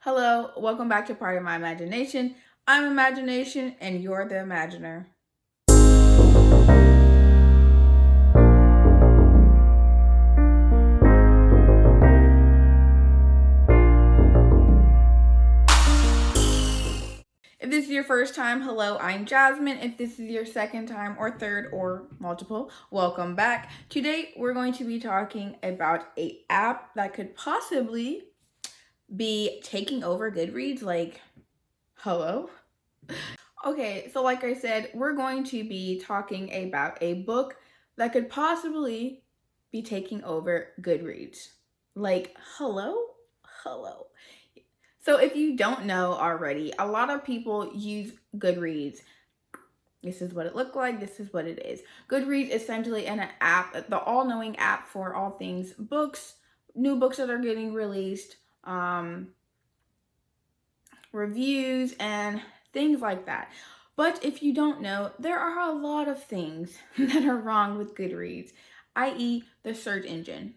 Hello, welcome back to Part of My Imagination. I'm Imagination and you're the Imaginer. If this is your first time, hello, I'm Jasmine. If this is your second time or third or multiple, welcome back. Today we're going to be talking about an app that could possibly be taking over Goodreads. Hello? Okay, so like I said, we're going to be talking about a book that could possibly be taking over Goodreads. Hello? Hello. So if you don't know already, a lot of people use Goodreads. This is what it looked like. This is what it is. Goodreads is essentially an app, the all-knowing app for all things books, new books that are getting released, reviews, and things like that. But if you don't know, there are a lot of things that are wrong with Goodreads, i.e. the search engine.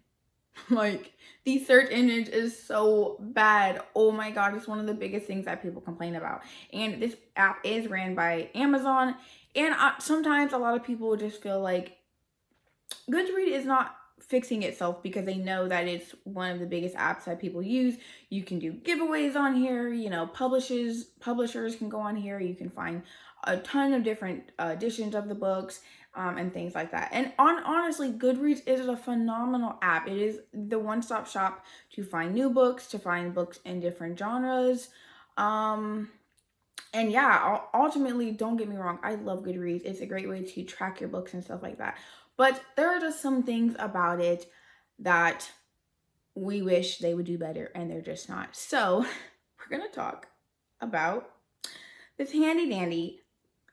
The search engine is so bad. Oh my god, it's one of the biggest things that people complain about. And this app is ran by Amazon, and sometimes a lot of people just feel like Goodreads is not fixing itself because they know that it's one of the biggest apps that people use. You can do giveaways on here, publishers can go on here. You can find a ton of different editions of the books and things like that. And honestly, Goodreads is a phenomenal app. It is the one-stop shop to find new books, to find books in different genres. And yeah, ultimately, don't get me wrong, I love Goodreads. It's a great way to track your books and stuff like that. But there are just some things about it that we wish they would do better, and they're just not. So we're going to talk about this handy dandy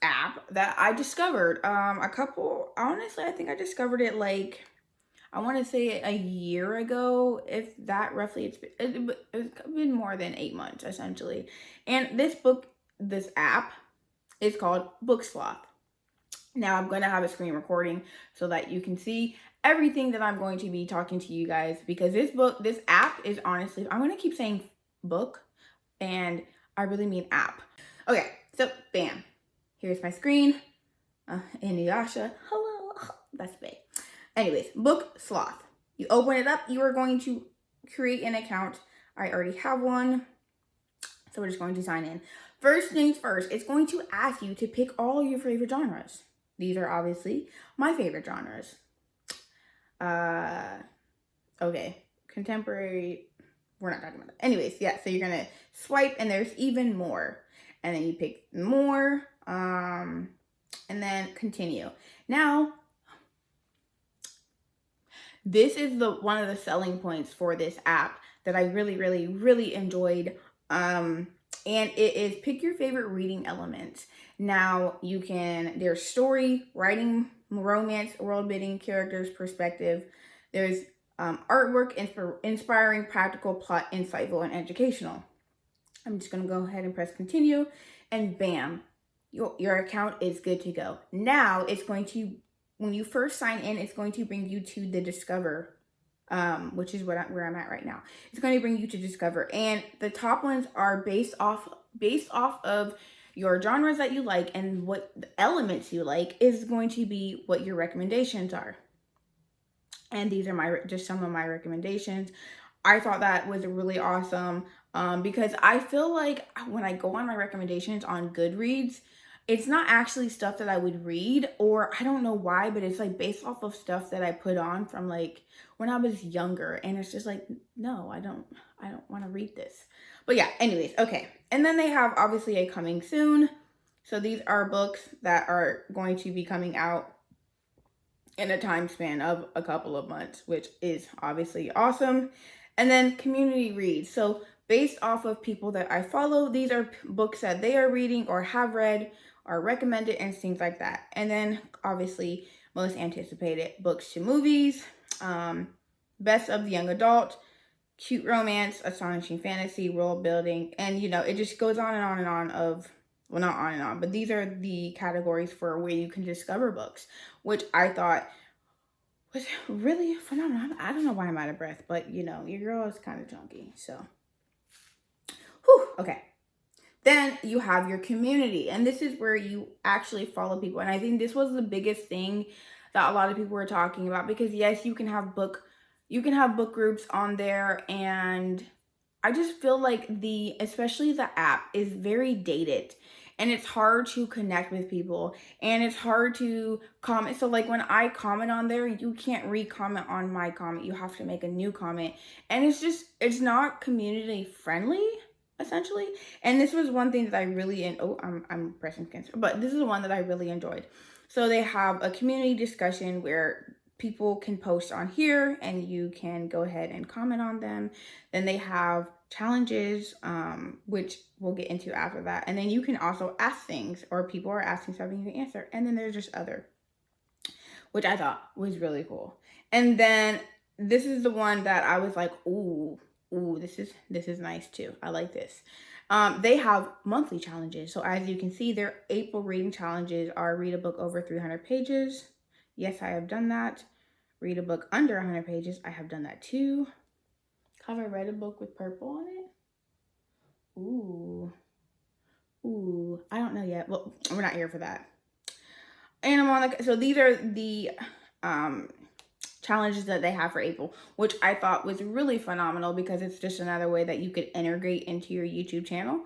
app that I discovered honestly, I think I discovered it I want to say a year ago, if that roughly. It's been more than 8 months, essentially. And this app is called Book Sloth. Now I'm going to have a screen recording so that you can see everything that I'm going to be talking to you guys, because this app is honestly, I'm going to keep saying book, and I really mean app. Okay, so bam. Here's my screen. Inuyasha. Hello. That's Bae. Anyways, Book Sloth. You open it up. You are going to create an account. I already have one. So we're just going to sign in. First things first, it's going to ask you to pick all your favorite genres. These are obviously my favorite genres. Okay. Contemporary. We're not talking about that. Anyways, yeah. So you're going to swipe and there's even more. And then you pick more. And then continue. Now, this is one of the selling points for this app that I really, really, really enjoyed. And it is pick your favorite reading elements. Now there's story, writing, romance, world building, characters, perspective. There's artwork, inspiring, practical, plot, insightful, and educational. I'm just going to go ahead and press continue, and bam, your account is good to go. Now it's going to, when you first sign in, it's going to bring you to the Discover, which is where I'm at right now. It's going to bring you to Discover, and the top ones are based off of your genres that you like, and what elements you like is going to be what your recommendations are. And these are just some of my recommendations. I thought that was really awesome because I feel like when I go on my recommendations on Goodreads, it's not actually stuff that I would read, or I don't know why, but it's based off of stuff that I put on from when I was younger, and it's just no, I don't want to read this. But yeah, anyways, okay. And then they have obviously a coming soon. So these are books that are going to be coming out in a time span of a couple of months, which is obviously awesome. And then community reads. So based off of people that I follow, these are books that they are reading or have read or recommended and things like that. And then obviously most anticipated books to movies, best of the young adult, cute romance, astonishing fantasy, world building, and it just goes on and on and on well, not on and on, but these are the categories for where you can discover books, which I thought was really phenomenal. I don't know why I'm out of breath, but your girl is kind of chunky, so Okay. Then you have your community, and this is where you actually follow people. And I think this was the biggest thing that a lot of people were talking about, because yes, you can have book groups on there, and I just feel like especially the app is very dated, and it's hard to connect with people, and it's hard to comment. So like when I comment on there, you can't re-comment on my comment. You have to make a new comment, and it's not community friendly, essentially. And this was one thing that I really, and oh, I'm pressing cancer, but this is the one that I really enjoyed. So they have a community discussion where people can post on here and you can go ahead and comment on them. Then they have challenges, which we'll get into after that. And then you can also ask things, or people are asking something you can answer. And then there's just other, which I thought was really cool. And then this is the one that I was like, ooh, this is nice too. I like this. They have monthly challenges. So as you can see, their April reading challenges are read a book over 300 pages. Yes, I have done that. Read a book under 100 pages. I have done that too. Have I read a book with purple on it? Ooh, I don't know yet. Well, we're not here for that. And I'm on so these are the challenges that they have for April, which I thought was really phenomenal, because it's just another way that you could integrate into your YouTube channel,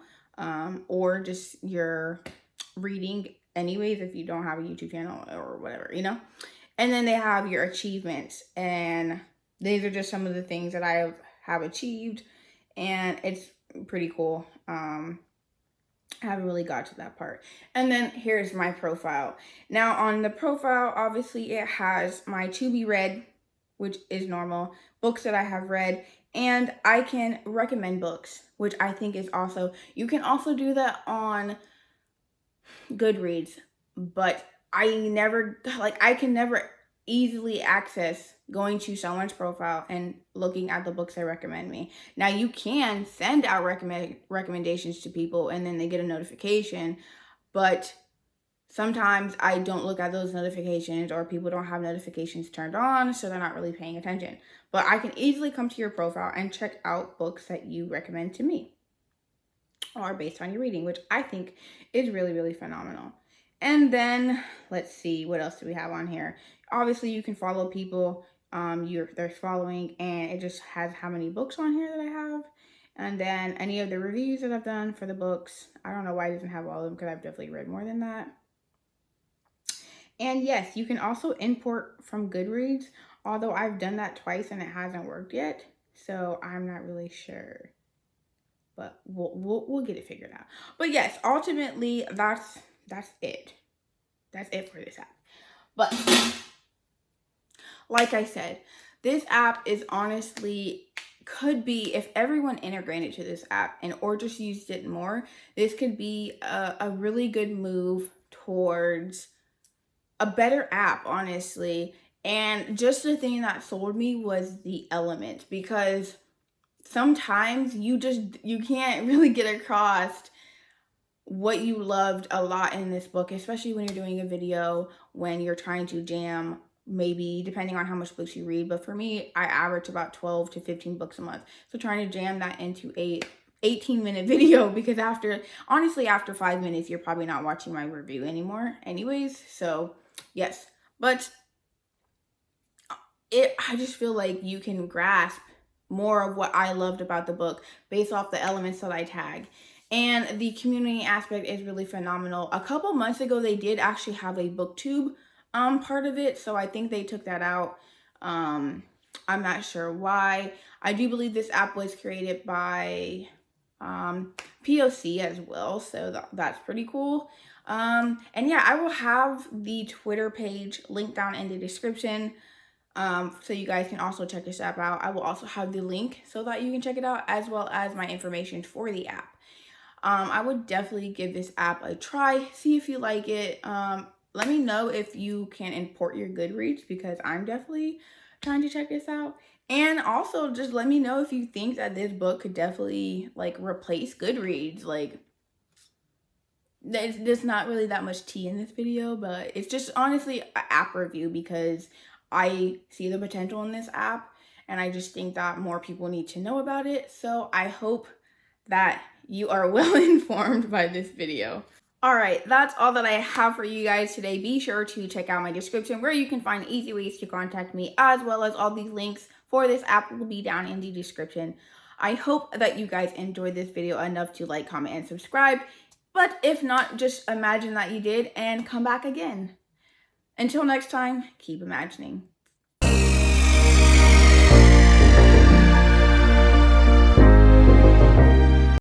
or just your reading anyways, if you don't have a YouTube channel or whatever, you know. And then they have your achievements, and these are just some of the things that I have achieved, and it's pretty cool. I haven't really got to that part. And then here's my profile. Now on the profile, obviously it has my to be read, which is normal, books that I have read, and I can recommend books, which I think is also, you can also do that on Goodreads, but I can never easily access going to someone's profile and looking at the books they recommend me. Now you can send out recommendations to people and then they get a notification, but sometimes I don't look at those notifications, or people don't have notifications turned on, so they're not really paying attention. But I can easily come to your profile and check out books that you recommend to me, or based on your reading, which I think is really, really phenomenal. And then let's see, what else do we have on here? Obviously, you can follow people they're following, and it just has how many books on here that I have. And then any of the reviews that I've done for the books. I don't know why it doesn't have all of them, because I've definitely read more than that. And yes, you can also import from Goodreads, although I've done that twice and it hasn't worked yet. So I'm not really sure, but we'll get it figured out. But yes, ultimately that's it. That's it for this app. But like I said, this app is honestly, could be, if everyone integrated to this app or just used it more, this could be a really good move towards a better app, honestly. And just the thing that sold me was the element, because sometimes you can't really get across what you loved a lot in this book, especially when you're doing a video, when you're trying to jam, maybe depending on how much books you read. But for me, I average about 12 to 15 books a month. So trying to jam that into a 18-minute video, because after 5 minutes, you're probably not watching my review anymore anyways. So yes, but I just feel like you can grasp more of what I loved about the book based off the elements that I tag. And the community aspect is really phenomenal. A couple months ago, they did actually have a booktube part of it, so I think they took that out. I'm not sure why. I do believe this app was created by POC as well, so that's pretty cool. And yeah, I will have the Twitter page linked down in the description, so you guys can also check this app out. I will also have the link so that you can check it out, as well as my information for the app. I would definitely give this app a try, see if you like it. Let me know if you can import your Goodreads, because I'm definitely trying to check this out. And also just let me know if you think that this book could definitely replace Goodreads. There's not really that much tea in this video, but it's just honestly an app review, because I see the potential in this app and I just think that more people need to know about it. So I hope that you are well informed by this video. Alright, that's all that I have for you guys today. Be sure to check out my description where you can find easy ways to contact me, as well as all the links for this app will be down in the description. I hope that you guys enjoyed this video enough to like, comment, and subscribe. But if not, just imagine that you did and come back again. Until next time, keep imagining.